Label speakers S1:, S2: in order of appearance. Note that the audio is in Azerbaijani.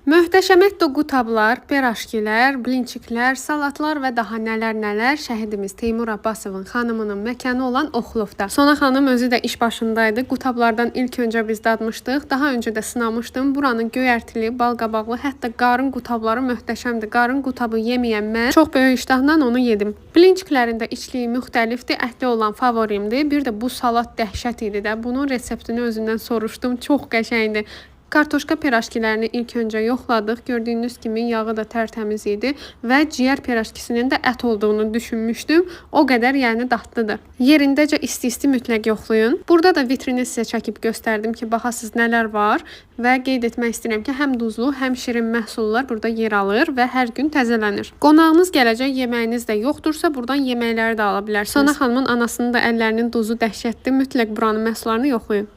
S1: Möhtəşəmətdir qutablar, piraşkilər, blinçiklər, salatlar və daha nələr şəhidimiz Teymur Abbasovun xanımının məkanı olan Oxluvda. Sona xanım özü də iş başındaydı. Qutablardan ilk öncə biz dadmışdıq. Daha öncə də sınamışdım. Buranın göyərtili, balqabaqlı, hətta qarın qutabları möhtəşəmdir. Qarın qutabı yeməyən mən çox böyük iştahla onu yedim. Blinçiklərin də içliyi müxtəlifdir. Ətli olan favorimdir. Bir də bu salat dəhşət idi də. Bunun reseptini özündən soruşdum. Çox qəşəngdir. Kartoşka piraşkilərini ilk öncə yoxladıq. Gördüyünüz kimi yağı da tərtəmiz idi və ciyər piraşkisinin də ət olduğunu düşünmüşdüm. O qədər yəni dadlıdır. Yerindəcə isti-isti mütləq yoxlayın. Burada da vitrini sizə çəkib göstərdim ki, baxasınız nələr var və qeyd etmək istəyirəm ki, həm duzlu, həm şirin məhsullar burada yer alır və hər gün təzələnir. Qonağınız gələcək, yeməyiniz də yoxdursa, buradan yeməkləri də ala bilərsiniz. Sana xanımın anasının da əllərinin duzu dəhşətli. Mütləq buranın məhsullarını yoxlayın.